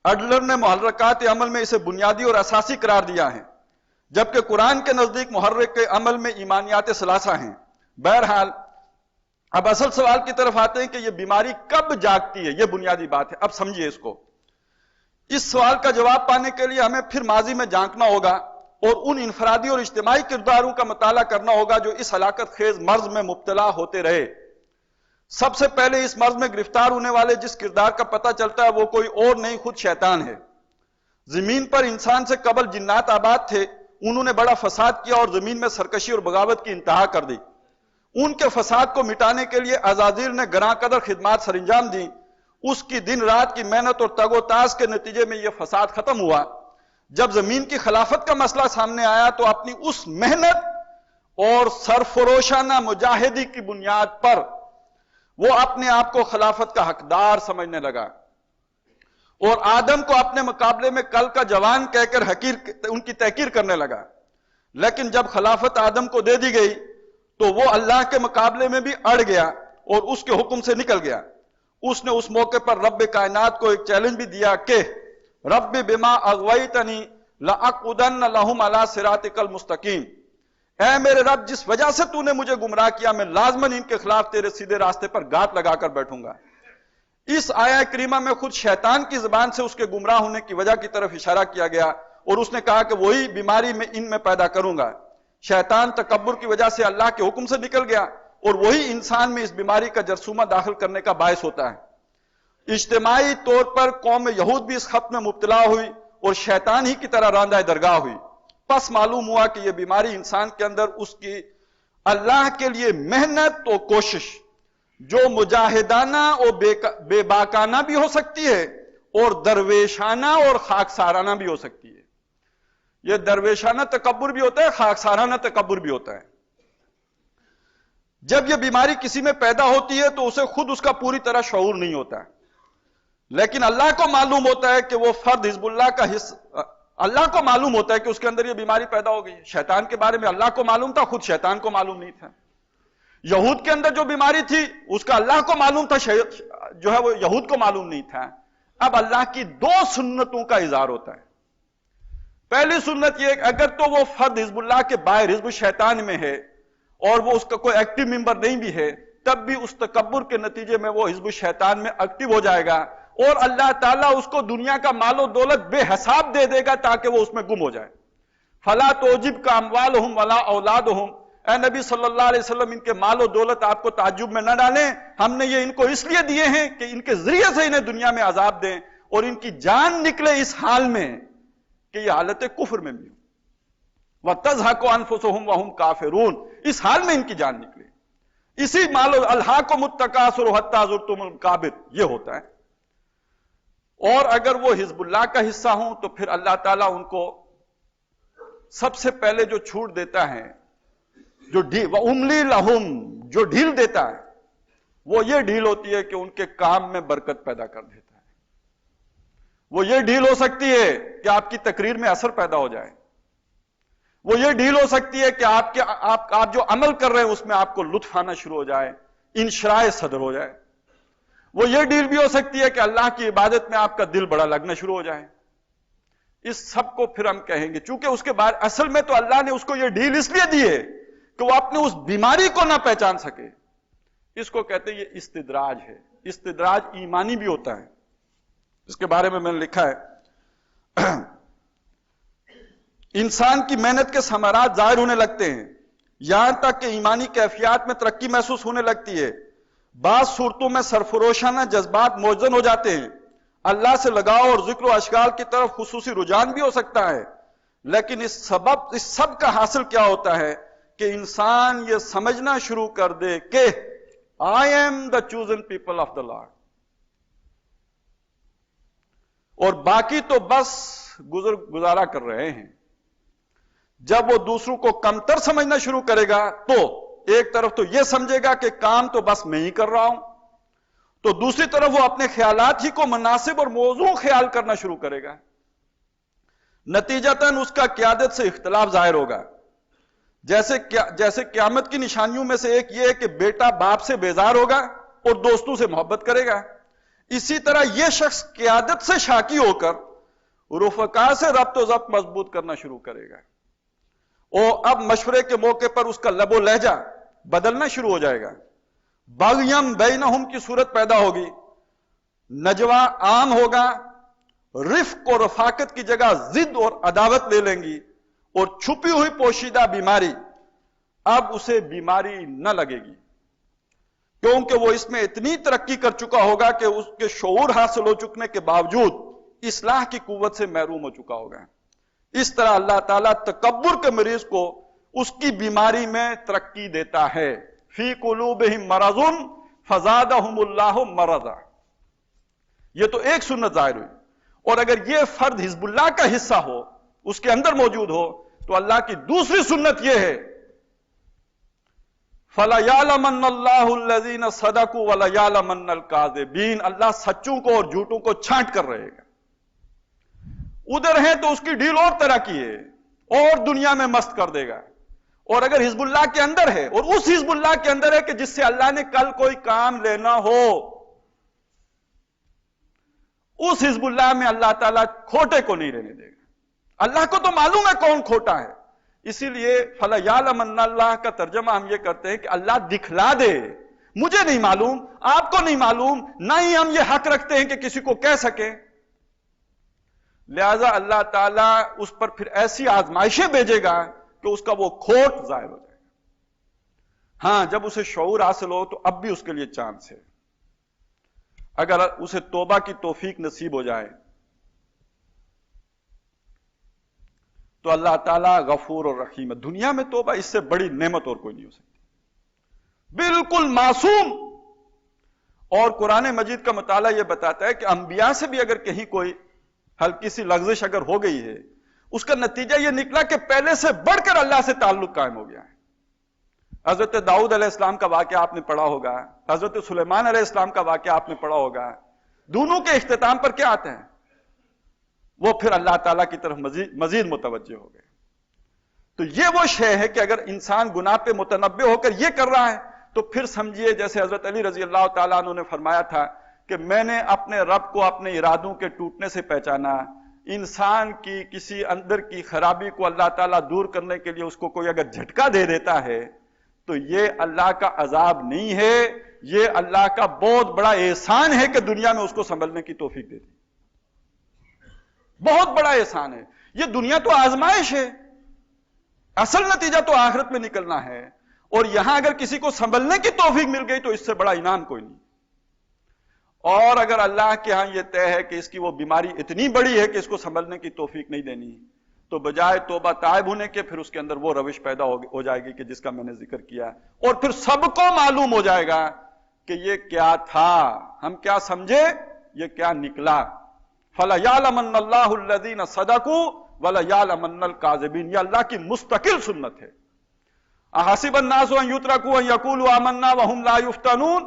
اڈلر نے محرکات عمل میں اسے بنیادی اور اساسی قرار دیا ہے، جبکہ قرآن کے نزدیک محرک عمل میں ایمانیات ثلاثہ ہیں. بہرحال اب اصل سوال کی طرف آتے ہیں کہ یہ بیماری کب جاگتی ہے. یہ بنیادی بات ہے. اب سمجھیے اس کو. اس سوال کا جواب پانے کے لیے ہمیں پھر ماضی میں جھانکنا ہوگا اور ان انفرادی اور اجتماعی کرداروں کا مطالعہ کرنا ہوگا جو اس ہلاکت خیز مرض میں مبتلا ہوتے رہے. سب سے پہلے اس مرض میں گرفتار ہونے والے جس کردار کا پتہ چلتا ہے وہ کوئی اور نہیں، خود شیطان ہے. زمین پر انسان سے قبل جنات آباد تھے. انہوں نے بڑا فساد کیا اور زمین میں سرکشی اور بغاوت کی انتہا کر دی. ان کے فساد کو مٹانے کے لیے عزازیل نے گراں قدر خدمات سر انجام دی. اس کی دن رات کی محنت اور تگ و تاز کے نتیجے میں یہ فساد ختم ہوا. جب زمین کی خلافت کا مسئلہ سامنے آیا تو اپنی اس محنت اور سرفروشانہ مجاہدی کی بنیاد پر وہ اپنے آپ کو خلافت کا حقدار سمجھنے لگا اور آدم کو اپنے مقابلے میں کل کا جوان کہہ کر ان کی تحقیر کرنے لگا. لیکن جب خلافت آدم کو دے دی گئی تو وہ اللہ کے مقابلے میں بھی اڑ گیا اور اس کے حکم سے نکل گیا. اس نے اس موقع پر رب کائنات کو ایک چیلنج بھی دیا کہ رب بما اغویتنی لاقعدن لہم علی صراطک المستقیم. اے میرے رب جس وجہ سے تو نے مجھے گمراہ کیا میں لازماً ان کے خلاف تیرے سیدھے راستے پر گات لگا کر بیٹھوں گا. اس آیہ کریمہ میں خود شیطان کی زبان سے اس کے گمراہ ہونے کی وجہ کی طرف اشارہ کیا گیا اور اس نے کہا کہ وہی بیماری میں ان میں پیدا کروں گا. شیطان تکبر کی وجہ سے اللہ کے حکم سے نکل گیا اور وہی انسان میں اس بیماری کا جرثومہ داخل کرنے کا باعث ہوتا ہے. اجتماعی طور پر قوم یہود بھی اس خط میں مبتلا ہوئی اور شیطان ہی کی طرح راندہ درگاہ ہوئی. پس معلوم ہوا کہ یہ بیماری انسان کے اندر اس کی اللہ کے لیے محنت و کوشش جو مجاہدانہ اور بے باکانہ بھی ہو سکتی ہے اور درویشانہ اور خاکسارانہ بھی ہو سکتی ہے. یہ درویشانہ تکبر بھی ہوتا ہے، خاکسارانہ تکبر بھی ہوتا ہے. جب یہ بیماری کسی میں پیدا ہوتی ہے تو اسے خود اس کا پوری طرح شعور نہیں ہوتا ہے، لیکن اللہ کو معلوم ہوتا ہے کہ وہ فرد حزب اللہ کا حصہ، اللہ کو معلوم ہوتا ہے کہ اس کے اندر یہ بیماری پیدا ہو گئی ہے. شیطان کے بارے میں اللہ کو معلوم تھا، خود شیطان کو معلوم نہیں تھا. یہود کے اندر جو بیماری تھی اس کا اللہ کو معلوم تھا، جو ہے وہ یہود کو معلوم نہیں تھا. اب اللہ کی دو سنتوں کا اظہار ہوتا ہے. پہلی سنت یہ کہ اگر تو وہ فرد حزب اللہ کے باہر حزب شیطان میں ہے اور وہ اس کا کوئی ایکٹیو ممبر نہیں بھی ہے تب بھی اس تکبر کے نتیجے میں وہ حزب الشیطان میں ایکٹیو ہو جائے گا اور اللہ تعالیٰ اس کو دنیا کا مال و دولت بے حساب دے دے گا تاکہ وہ اس میں گم ہو جائے. فلا تعجبک اموالہم ولا اولادہم، اے نبی صلی اللہ علیہ وسلم ان کے مال و دولت آپ کو تعجب میں نہ ڈالیں، ہم نے یہ ان کو اس لیے دیے ہیں کہ ان کے ذریعے سے انہیں دنیا میں عذاب دیں اور ان کی جان نکلے اس حال میں کہ یہ حالت کفر میں بھی ہو. وَتَزْهَقُ أَنفُسُهُمْ وَهُمْ كَافِرُونَ، اس حال میں ان کی جان نکلے. اسی مال و الہاکم التکاثر حتی زرتم المقابر، یہ ہوتا ہے. اور اگر وہ حزب اللہ کا حصہ ہوں تو پھر اللہ تعالیٰ ان کو سب سے پہلے جو چھوٹ دیتا ہے، جو وَأُمْلِي لَهُمْ، جو ڈھیل دیتا ہے، وہ یہ ڈھیل ہوتی ہے کہ ان کے کام میں برکت پیدا کر دیتا ہے. وہ یہ ڈھیل ہو سکتی ہے کہ آپ کی تقریر میں اثر پیدا ہو جائے. وہ یہ ڈھیل ہو سکتی ہے کہ آپ جو عمل کر رہے ہیں اس میں آپ کو لطف آنا شروع ہو جائے، انشراح صدر ہو جائے. وہ یہ ڈھیل بھی ہو سکتی ہے کہ اللہ کی عبادت میں آپ کا دل بڑا لگنا شروع ہو جائے. اس سب کو پھر ہم کہیں گے، چونکہ اس کے بعد اصل میں تو اللہ نے اس کو یہ ڈھیل اس لیے دی ہے کہ وہ اپنے اس بیماری کو نہ پہچان سکے. اس کو کہتے ہیں یہ استدراج ہے. استدراج ایمانی بھی ہوتا ہے، اس کے بارے میں نے لکھا ہے. انسان کی محنت کے ثمرات ظاہر ہونے لگتے ہیں، یہاں تک کہ ایمانی کیفیات میں ترقی محسوس ہونے لگتی ہے. بعض صورتوں میں سرفروشانہ جذبات موزن ہو جاتے ہیں. اللہ سے لگاؤ اور ذکر و اشغال کی طرف خصوصی رجحان بھی ہو سکتا ہے. لیکن اس سب کا حاصل کیا ہوتا ہے کہ انسان یہ سمجھنا شروع کر دے کہ I am the chosen people of the Lord، اور باقی تو بس گزارا کر رہے ہیں. جب وہ دوسروں کو کمتر سمجھنا شروع کرے گا تو ایک طرف تو یہ سمجھے گا کہ کام تو بس میں ہی کر رہا ہوں، تو دوسری طرف وہ اپنے خیالات ہی کو مناسب اور موزوں خیال کرنا شروع کرے گا. نتیجتاً اس کا قیادت سے اختلاف ظاہر ہوگا. جیسے قیامت کی نشانیوں میں سے ایک یہ ہے کہ بیٹا باپ سے بیزار ہوگا اور دوستوں سے محبت کرے گا. اسی طرح یہ شخص قیادت سے شاکی ہو کر رفقا سے ربط و ضبط مضبوط کرنا شروع کرے گا، اور اب مشورے کے موقع پر اس کا لب و لہجہ بدلنا شروع ہو جائے گا. بغیم بینہم کی صورت پیدا ہوگی، نجوا عام ہوگا، رفق اور رفاقت کی جگہ ضد اور عداوت لے لیں گی، اور چھپی ہوئی پوشیدہ بیماری اب اسے بیماری نہ لگے گی، کیونکہ وہ اس میں اتنی ترقی کر چکا ہوگا کہ اس کے شعور حاصل ہو چکنے کے باوجود اصلاح کی قوت سے محروم ہو چکا ہوگا. اس طرح اللہ تعالیٰ تکبر کے مریض کو اس کی بیماری میں ترقی دیتا ہے. فی قلوبہم مرض فزادہم اللہ مرضا. یہ تو ایک سنت ظاہر ہوئی، اور اگر یہ فرد حزب اللہ کا حصہ ہو، اس کے اندر موجود ہو، تو اللہ کی دوسری سنت یہ ہے فَلَيَعْلَمَنَّ اللَّهُ الَّذِينَ صَدَقُوا وَلَيَعْلَمَنَّ الْكَاذِبِينَ. اللہ سچوں کو اور جھوٹوں کو چھانٹ کر رہے گا. ادھر ہیں تو اس کی ڈیل اور طرح کی ہے اور دنیا میں مست کر دے گا، اور اگر حزب اللہ کے اندر ہے اور اس حزب اللہ کے اندر ہے کہ جس سے اللہ نے کل کوئی کام لینا ہو، اس حزب اللہ میں اللہ تعالیٰ کھوٹے کو نہیں رہنے دے گا. اللہ کو تو معلوم ہے کون کھوٹا ہے، اسی لیے فَلَيَعْلَمَنَّ اللَّهُ کا ترجمہ ہم یہ کرتے ہیں کہ اللہ دکھلا دے. مجھے نہیں معلوم، آپ کو نہیں معلوم، نہ ہی ہم یہ حق رکھتے ہیں کہ کسی کو کہہ سکیں. لہذا اللہ تعالیٰ اس پر پھر ایسی آزمائشیں بھیجے گا کہ اس کا وہ کھوٹ ظاہر ہو جائے گا. ہاں، جب اسے شعور حاصل ہو تو اب بھی اس کے لیے چانس ہے. اگر اسے توبہ کی توفیق نصیب ہو جائے تو اللہ تعالیٰ غفور اور رحیم ہے. دنیا میں توبہ اس سے بڑی نعمت اور کوئی نہیں ہو سکتی، بالکل معصوم. اور قرآن مجید کا مطالعہ یہ بتاتا ہے کہ انبیاء سے بھی اگر کہیں کوئی ہلکی سی لغزش اگر ہو گئی ہے، اس کا نتیجہ یہ نکلا کہ پہلے سے بڑھ کر اللہ سے تعلق قائم ہو گیا ہے. حضرت داؤد علیہ السلام کا واقعہ آپ نے پڑھا ہوگا، حضرت سلیمان علیہ السلام کا واقعہ آپ نے پڑھا ہوگا. دونوں کے اختتام پر کیا آتے ہیں؟ وہ پھر اللہ تعالیٰ کی طرف مزید متوجہ ہو گئے. تو یہ وہ شے ہے کہ اگر انسان گناہ پہ متنبع ہو کر یہ کر رہا ہے تو پھر سمجھیے جیسے حضرت علی رضی اللہ تعالیٰ عنہ نے فرمایا تھا کہ میں نے اپنے رب کو اپنے ارادوں کے ٹوٹنے سے پہچانا. انسان کی کسی اندر کی خرابی کو اللہ تعالیٰ دور کرنے کے لیے اس کو کوئی اگر جھٹکا دے دیتا ہے تو یہ اللہ کا عذاب نہیں ہے، یہ اللہ کا بہت بڑا احسان ہے کہ دنیا میں اس کو سنبھلنے کی توفیق دے دی. بہت بڑا احسان ہے. یہ دنیا تو آزمائش ہے، اصل نتیجہ تو آخرت میں نکلنا ہے. اور یہاں اگر کسی کو سنبھلنے کی توفیق مل گئی تو اس سے بڑا انعام کوئی نہیں. اور اگر اللہ کے ہاں یہ طے ہے کہ اس کی وہ بیماری اتنی بڑی ہے کہ اس کو سنبھلنے کی توفیق نہیں دینی، تو بجائے توبہ تائب ہونے کے پھر اس کے اندر وہ روش پیدا ہو جائے گی کہ جس کا میں نے ذکر کیا، اور پھر سب کو معلوم ہو جائے گا کہ یہ کیا تھا، ہم کیا سمجھے، یہ کیا نکلا. فَلَيَعْلَمَنَّ اللَّهُ الَّذِينَ صَدَقُوا وَلَيَعْلَمَنَّ الْكَاذِبِينَ. یہ اللہ کی مستقل سنت ہے. أَحَسِبَ النَّاسُ أَن يُتْرَكُوا أَن يَقُولُوا آمَنَّا وَهُمْ لَا يُفْتَنُونَ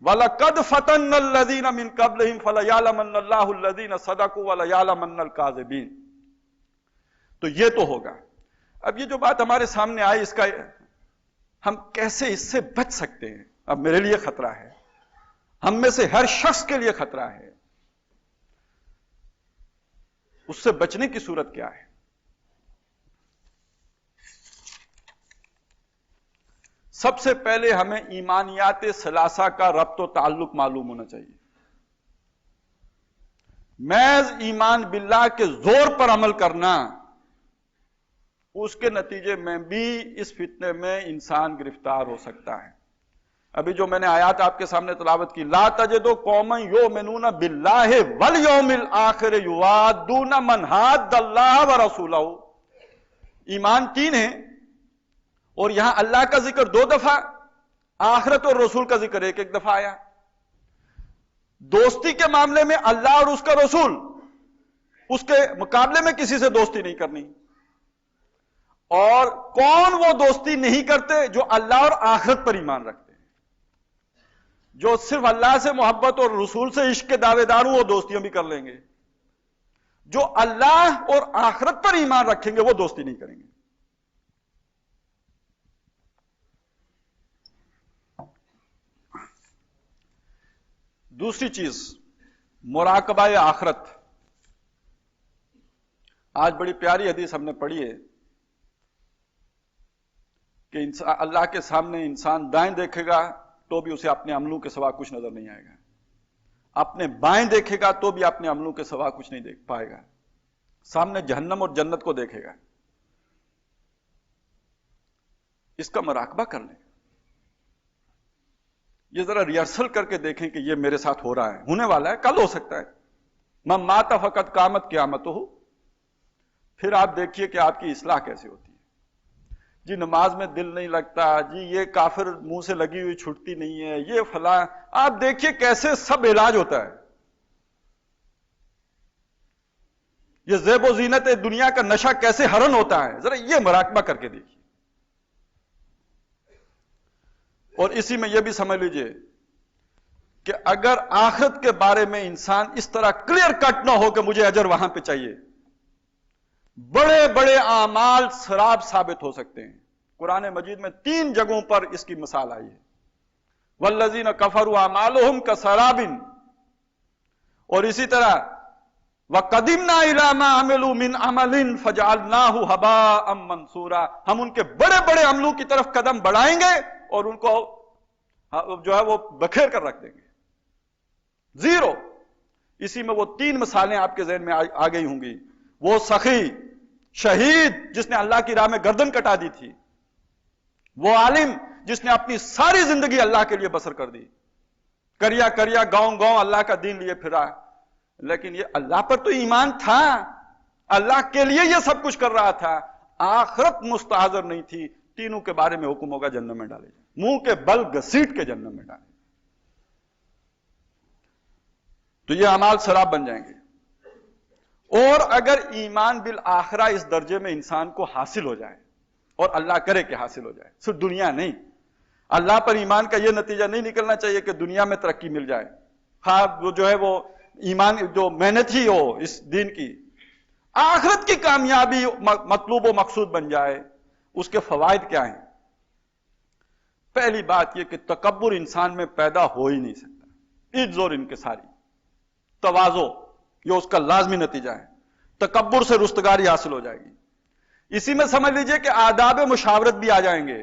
وَلَقَدْ فَتَنَّا الَّذِينَ مِن قَبْلِهِمْ فَلَيَعْلَمَنَّ اللَّهُ الَّذِينَ صَدَقُوا وَلَيَعْلَمَنَّ الْكَاذِبِينَ. تو یہ تو ہوگا. اب یہ جو بات ہمارے سامنے آئی، اس کا ہم کیسے اس سے بچ سکتے ہیں؟ اب میرے لیے خطرہ ہے، ہم میں سے ہر شخص کے لیے خطرہ ہے. اس سے بچنے کی صورت کیا ہے؟ سب سے پہلے ہمیں ایمانیات ثلاثہ کا ربط و تعلق معلوم ہونا چاہیے. محض ایمان باللہ کے زور پر عمل کرنا، اس کے نتیجے میں بھی اس فتنے میں انسان گرفتار ہو سکتا ہے. ابھی جو میں نے آیات آپ کے سامنے تلاوت کی، لا تجدوا قوما یؤمنون باللہ والیوم الآخر یوادون من حاد اللہ ورسولہ. ایمان تین ہے، اور یہاں اللہ کا ذکر 2 دفعہ، آخرت اور رسول کا ذکر ایک دفعہ آیا. دوستی کے معاملے میں اللہ اور اس کا رسول، اس کے مقابلے میں کسی سے دوستی نہیں کرنی. اور کون وہ دوستی نہیں کرتے؟ جو اللہ اور آخرت پر ایمان رکھتے ہیں. جو صرف اللہ سے محبت اور رسول سے عشق کے دعوے دار ہوں وہ دوستیاں بھی کر لیں گے. جو اللہ اور آخرت پر ایمان رکھیں گے وہ دوستی نہیں کریں گے. دوسری چیز، مراقبہ آخرت. آج بڑی پیاری حدیث ہم نے پڑھی ہے کہ اللہ کے سامنے انسان دائیں دیکھے گا تو بھی اسے اپنے عملوں کے سوا کچھ نظر نہیں آئے گا، اپنے بائیں دیکھے گا تو بھی اپنے عملوں کے سوا کچھ نہیں دیکھ پائے گا. سامنے جہنم اور جنت کو دیکھے گا. اس کا مراقبہ کر لیں. یہ ذرا ریہرسل کر کے دیکھیں کہ یہ میرے ساتھ ہو رہا ہے، ہونے والا ہے، کل ہو سکتا ہے. من مات فقط قامت قیامتہ. پھر آپ دیکھیے کہ آپ کی اصلاح کیسے ہوتی ہے. جی نماز میں دل نہیں لگتا، جی یہ کافر منہ سے لگی ہوئی چھٹتی نہیں ہے، یہ فلاں. آپ دیکھیے کیسے سب علاج ہوتا ہے. یہ زیب و زینت دنیا کا نشہ کیسے ہرن ہوتا ہے، ذرا یہ مراقبہ کر کے دیکھیے. اور اسی میں یہ بھی سمجھ لیجئے کہ اگر آخرت کے بارے میں انسان اس طرح کلیئر کٹ نہ ہو کہ مجھے اجر وہاں پہ چاہیے، بڑے بڑے اعمال سراب ثابت ہو سکتے ہیں. قرآن مجید میں 3 جگہوں پر اس کی مثال آئی ہے. والذین کفروا اعمالهم کسراب. اور اسی طرح وقدمنا الی ما عملوا من عمل فجعلناہ ھباء منثورا. ہم ان کے بڑے بڑے عملوں کی طرف قدم بڑھائیں گے اور ان کو جو ہے وہ بکھیر کر رکھ دیں گے، زیرو. اسی میں وہ 3 مثالیں آپ کے ذہن میں آ گئی ہوں گی. وہ سخی شہید جس نے اللہ کی راہ میں گردن کٹا دی تھی، وہ عالم جس نے اپنی ساری زندگی اللہ کے لیے بسر کر دی، کریا کریا گاؤں گاؤں اللہ کا دین لیے پھرا، لیکن یہ اللہ پر تو ایمان تھا، اللہ کے لیے یہ سب کچھ کر رہا تھا، آخرت مستحضر نہیں تھی. تینوں کے بارے میں حکم ہوگا جہنم میں ڈالے جائیں، منہ کے بل گھسیٹ کے جہنم میں ڈالے. تو یہ اعمال سراب بن جائیں گے. اور اگر ایمان بالآخرہ اس درجے میں انسان کو حاصل ہو جائے، اور اللہ کرے کہ حاصل ہو جائے، صرف دنیا نہیں، اللہ پر ایمان کا یہ نتیجہ نہیں نکلنا چاہیے کہ دنیا میں ترقی مل جائے، وہ جو ہے وہ ایمان جو محنت ہی ہو اس دین کی، آخرت کی کامیابی مطلوب و مقصود بن جائے. اس کے فوائد کیا ہیں؟ پہلی بات یہ کہ تکبر انسان میں پیدا ہو ہی نہیں سکتا. عجز اور انکساری، تواضع، یہ اس کا لازمی نتیجہ ہے. تکبر سے رستگاری حاصل ہو جائے گی. اسی میں سمجھ لیجئے کہ آداب مشاورت بھی آ جائیں گے.